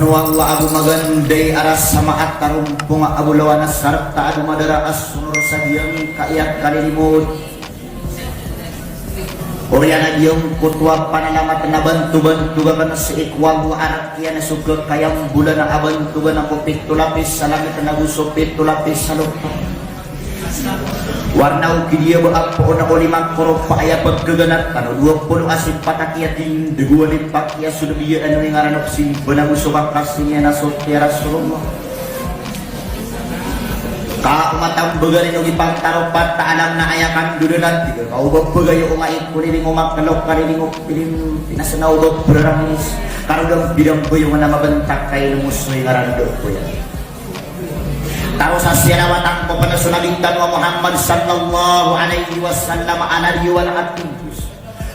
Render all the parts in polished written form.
Nuang wa abu magandai aras sama at tarumpung abu lawanas sarta adu madara as-sunur sadiyang kaiyat kalilimut Oriana diyong kutwa panalamat na bantu-bantu ka na si ikwang anak yan na sugod kayang bulan na abantu ka na kupit tulapis sa langit na gusupit tulapis sa lupang warna ukidia baak po na ulimang korok pa aya pagkaganat ano 20 asin patakiat din degua din pakia sudah biya ano yung aranok si banagusubang kasingnya na sotera sulong ka umatang bagarin yung ipang taropat taalam na ayakan dudunan tiga kau babagayo umait kuliling umakalok kaliling pinasanaw berangis karudang bidang ko yung na mabentak kay lumusoy ngarando ko yan tahu sasya watang po panasunalintan wa Muhammad sallallahu alaihi wasallam anali wal atibus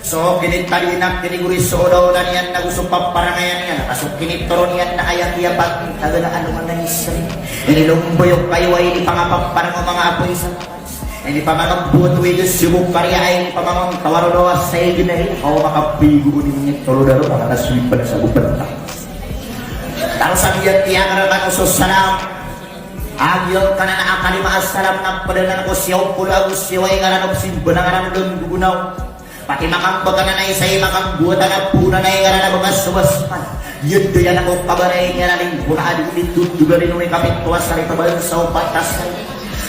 so kinit talinak kiniguri so daw na niyan nagusupap parangayan niya kasok kinit toron yan na ayat iya pag taganaan naman na isri inilumboyok kayo ay di pangapap parang mga apoy sa hindi pa mga buot widos subok karya ay hindi pa mga tawarodowas sa iginahin o makapigo din niya tolodaro mga naswipan sa bupanta tahu sabihan tiyangan ang ususanam Agil kana na akalima assalam na padanan ko siyaw pula ko siway nga nanong simbanangan ng gugunaw pati makambag na isay makambuatan na puna na nga na mga subasman yun doyan ako kabaray nga naling bunaad itut juga rin uwi kapit tuwas sa ritabalan sa upatas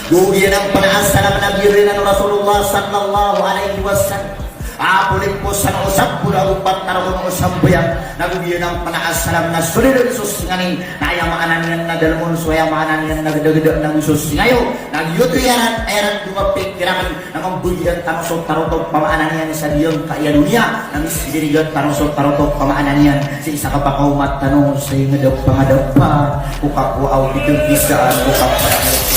gugian ang panaassalam na birin ng Rasulullah sallallahu alaihi wasallam apulit po sa nausap pula upat tarong usap buyang nagugian ang panaassalam na sulit ng Isus nganin na ayamanan yan na dalmon so ayamanan yan nagdagdag ng Isus ngayon nagyuto yan ayan dumapit kiraman ng ang bulian tarong tarotog pamaanan yan sa diyang kaya dunia ng isdirigat tarong tarotog pamaanan yan sa isa ka pa kaumat tanong sa ingadap pangadapa kukakuaw itong kisaan kukakuaw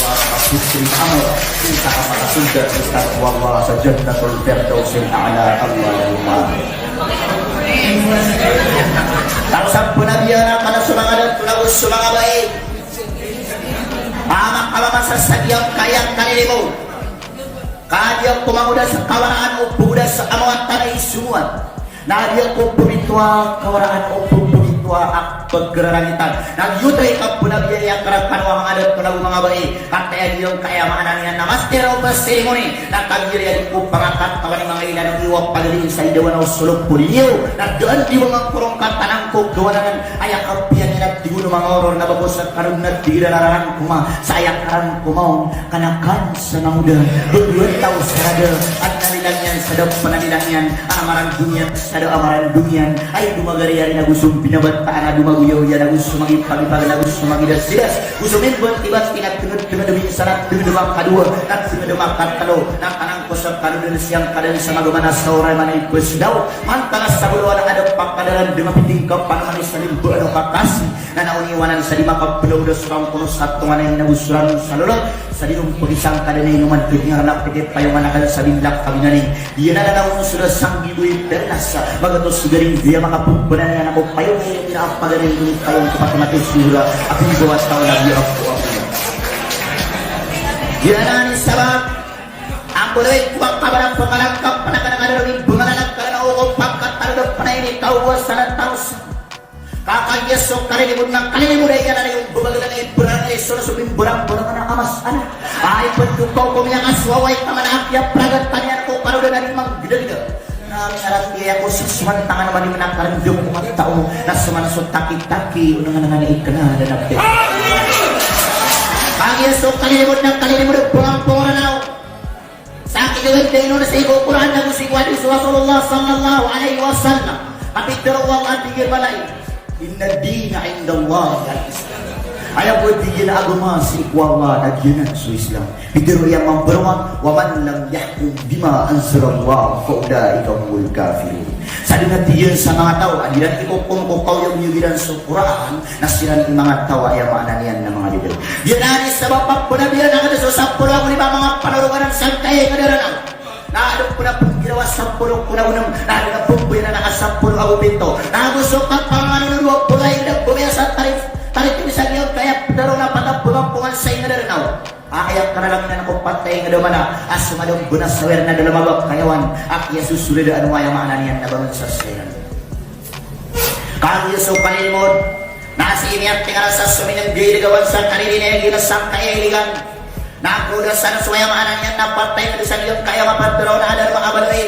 Putri Amor kita apakah sudah bertakwa Allah sa Jannatul Firdausil A'la Allahumma tahu sampun nabiya pada sumangadan tulawus sumangabai amak alamasa sadiyang kayang kanilimu kadiyang kumanguda sa kawaraan o buda sa amawat tanay sumuan nadiyang kumpubitwa kawaraan o ak paggerangitan nagyutay ka punabiya yang karakan wa mga adat punabu mga bayi kataya diyong kayamanan yan na master of ceremony nakagiri yan ko pangakat tawa ni mga ilan ng iwak pagaling sa idawan o sulok puliyo na doon di mga kurong katanang ko gawanan ayak kapiyan yan at digun mga oror na bagos at karun na tira nararang kuma sa ayak karang kumaon kanakan sa namuda berdua tau sarada at nalilan yan sa daw panalilan yan amaran dunia sa daw amaran dunia ay dumagari yan na gusong binabat taana dumaguyaw yan agus sumagi pagi-pagi agus sumagi das usumin buat tibat tinat tengah demi sanat tengah kadua nak tengah katalo nak kanang kosong kadun siang kadang sama gimana saurai mana ibus daw mantala sabulu ada pakadaran dengan tingkap manis saling berado pakasi nana uniwanan sa lima kapulaw dos pangpuno satu mana yang nagusuran salulot sa dinong pagisang kadana inuman dunia anak pitit payungan akan sa binlak kabinani dia na sudah sanggi buit pernas bagatos garing dia makapumpunan yang ako payung apa dari ini kayong cepat mati surah aku bawa tahu lagi aku jangan sabab aku lagi kuat kabar pengalangkap penakanan dari bungalan karena orang pangkat terhadap ini tahu wasalan tahu kakak Yesus kali ini bunang kali ini muda yang ada yang berbagai ini berang ini sudah subim berang anak amas anak ay bentuk kau yang aswawai taman akhir pragat tanya aku kalau dari mang gede Arang dia aku sesuatu tangan mani menangkan jom umat tahu nak semangat taki-taki unang-unang ikna dan update. Kali esok kali ini mudah pulang-pulang nau. Sakit juga di Indonesia ibu Quran dan musik wadis Rasulullah sallallahu alaihi wasallam. Tapi terwang pikir balai. Inna dina indallah al-Islam. Ayah buat dijil agama si kuala nagianan su Islam. Bidro yang memberwan wa man lam yahkum bima anzalallah fa ulaika humul kafirun. Sadina tiyeun sa mga tawo adiran ikopong ko kau yang nyugiran sa Quran nasiran mga tawo aya maananian na mga didel. Diyan ani sa bapak penabian ang sa 10 mga panurungan santay kadaran. Naadok puna pun ginawa 10 kuna unang naadok pun buyan na 10 abu pinto. Nagusok at pangalan ng 20 ay nagbumiasa tarik bisa dia kayak darong na patapulong sa inyo na rin ako. Ayak ka na lang na ako patay nga damana as sumadong bunas sawer na dalamabak kayawan at Yesus sudah da ano ayamaan niyan na bangon sa sayan. Kang Yesus paninimod Nasi ini yang tinggal sa suminang diri gawan sa kanili na yung ginasang kailigan. Nakuda sa naswaya maanangyan na patay na sa iyong kaya mapaduraw na adar mga balay.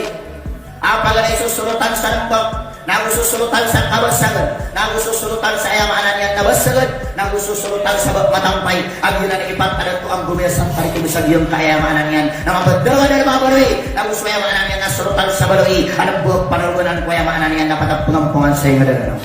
Apagan ay susulutan sa nambak, nagususulutan sa kabasagan, nagususulutan sa ayamaan yan nabasagan, nagususulutan sa matampay. Ang yun na ipagtanan ko ang gumisang parikibisag yung kaayamanan yan. Nakapagdarawa na mga baloy, naguswayamanan yan na sulutan sa baloy. Anong buwag panarunan ko ayamanan yan na patagpungan sa iyo na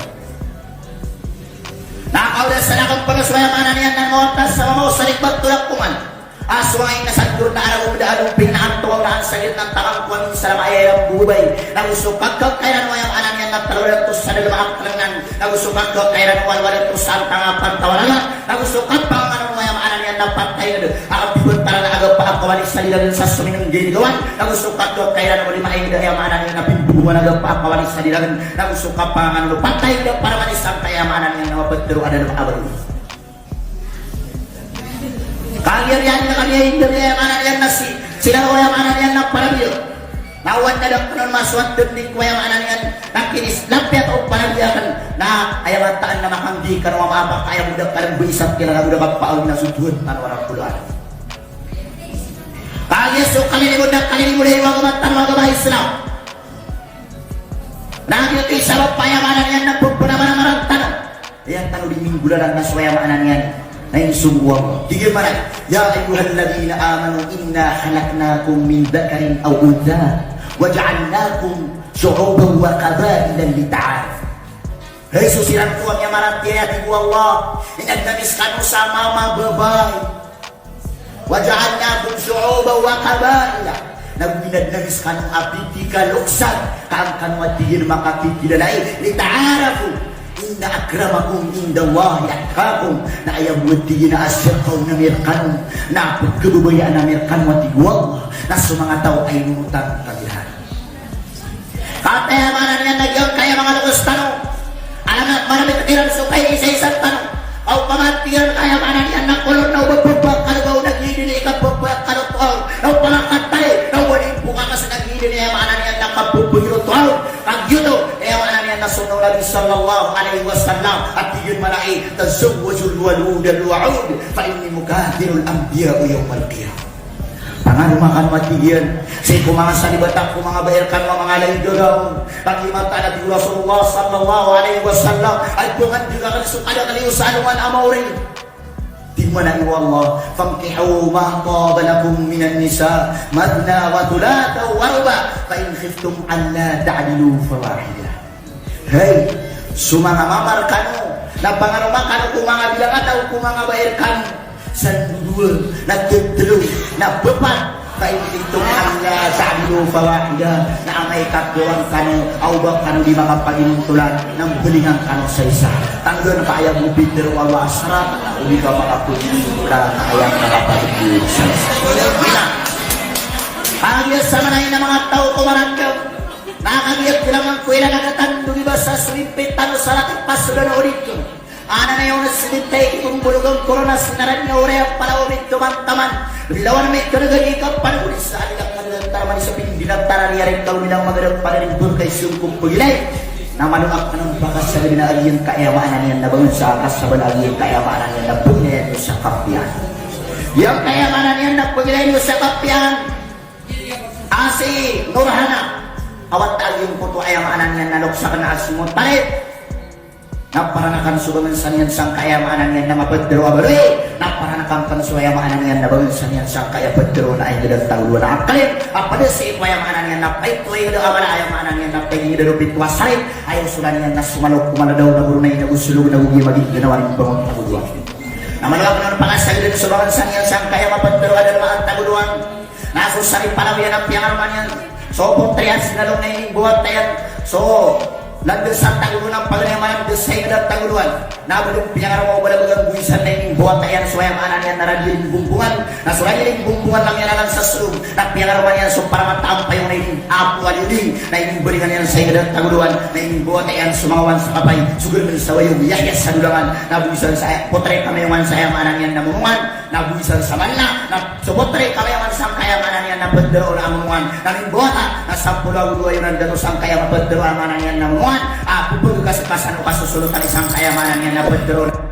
nakaulas sa nakang panaswayamanan yan na mawatas sa mamaw sa ligbag tulak kuman. Aswangay na sandur na araw umdaan pinantuwang na ang sagit ng tamangkuan sa lamay ang bubay. Nagusupag ka kaya naman yung anan yan na talunan to sa dalawang kalangan. Nagusupag ka kaya naman wala to sa tanga pantawanan. Nagusupag pa ang naman yung anan yan na patay na doon. Akapibot para na agaw pa ang kawalis sa lilang sa suminang ginigawan. Nagusupag ka kaya naman lima ay yung anan yan na pinbubuan agaw pa ang kawalis sa lilang. Nagusupag pa ang ano patay na para manisang kaya anan yan na mapagturuan na abalo. Kalian yan na kanya hindi niya manan yan na sila ko yung manan yan na parabyo. Nawan na lang kunon maswat din ko yung manan yan na kinislapya o parabyakan na ayawataan na makanggi ka na mamapa kaya muda karang buisap kila na muda magpaawin na sudhud na warang puluhan. Kalian so kalilimod yung mga matan mga Islam. Nakakita kayo sabab payamanan yan na pagpunaman ng marang tanong. Ayan tanong di minggulan na swayamanan yan. Ay sumuwang. Tigil man ya ayyuhalladhina amanu inna khalaqnakum min dhakarin aw untha wa ja'alnakum syu'uban wa qaba'ilan lita'arafu. Hey susiran ko ang yamarati ayat ibu Allah. Inagnamis kanu sa mama babae. Wa ja'alnakum syu'uban wa qaba'ila. Nagbinadnamis kanong apiti kaluksan kang kanwatigin makakikilalain lita'arafu. Inna akramakum indallahi atqakum na ayam wati na asyakaw na mirkan na pagkababayaan na mirkan wati Allah na sumanga tao ay nunutang kagihan. Katayamanan yan nagyang kaya mga lukas tanong. Alam na maraming katiran sukay isa-isang tanong. Aw pamantiyan kayamanan yan na kulon na ubababak kalagaw naghidin ikababak kalutol. Aw pamakatay na waling buka kasi naghidin kayamanan yan na kabubuyutol. Kagyuto kayamanan yan na sunaw Nabi sallallahu alaihi wasallam at yun malaki tazawwajul walud al-wa'ud fa inni mukathirul anbiya yawmal qiyamah. Pangalumakan matigyan sa mga salibatak ko mga bayarkan mga laigagaw paglimata Nabi Rasulullah sallallahu alaihi wasallam ay bungan juga kan sukada kaliyo sa anuman amaurin di mana iwa Allah famkihu ma qabalakum minan nisa madna wa thulatha wa ruba fa in khiftum an la ta'dilu fawahidah. Hey sumanga mamar kanu na pangalumakan ko mga bilang ataw ko mga bayarkan sandul nagtutulog na beban kain itu anda sa'dilu fawahida na amay katulang kanu aubang kanu di mga paginuntulan ng belingang kanu sa isa tanggan kaya mo bitir wala asrat na uli ka makapuntulan na ayang nakapagigil sa isa pagiyas sa manay na mga tao kumaranggaw nakagiyat bilang ang kuwila nagatandong iba sa sulimpit tano sa laking pasulan na ulit ko. Ana na yung nasilintay itong bulugang korona sinaran niya ure ang palawamit tumantaman bilawan may kanagan ikap panulis sa aligang kanilang taraman sa pindinagtara niya rin daw nilang magalang panalimbun kay siyong pagilay na manuak ka ng bakas sa ginaagiyan kaayamaanan niya nabangon sa akas sa banagiyan kaayamaanan niya na pagilay niyo sa kapyan yung kaayamaanan niya na pagilay niyo sa kapyan asi Nurhana awat yung puto ayamaanan niya na luksa ka na asimot palit naparanakan subangan sanian sang kayamanan yan na mapadero abaloy naparanakan kan suayamanan yan na bangun sanian sang kaya padero na ay dadag tagluan na akalit apada si ipayamanan yan na paitoy da abala ayamanan yan na pengi da rupit wasay ayaw sulan yan na sumalok kumaladaw na burunay na gusulog na gugi maging ginawa ng bangon taguluan na malawag na pangasay din subangan sanian sang kaya mapadero adal maang taguluan nasusari palaw yan ang piyangarman yan so putriyan sinalong na yung buhat na yan so landas sa taguluan paganayaman ng desay na taguluan nabulong pinangarap mo balabagang buwisan na yung buwan na yan suwayamanan yan na radyoing bumbungan na surayiling bumbungan lang yan lang sa sulong na pinangarapan yan so para matampay yung na yung apo aliling na yung beringan yan sa yung taguluan na yung buwan na yan sumangawan sa kapay sugar ng sawayong yayas sa dulangan na buwisan sa potret na mayungan sa yamanan yan na murungan nabuisan sa manla, na subotre kalayaman sang kayamanan yan na bedero na amuan, nanimbuata, na sa pulau dua yun ang dato sang kayamanan bedero amanan yan na amuan, pupag kasikasan o kasusulutan isang kayamanan yan na bedero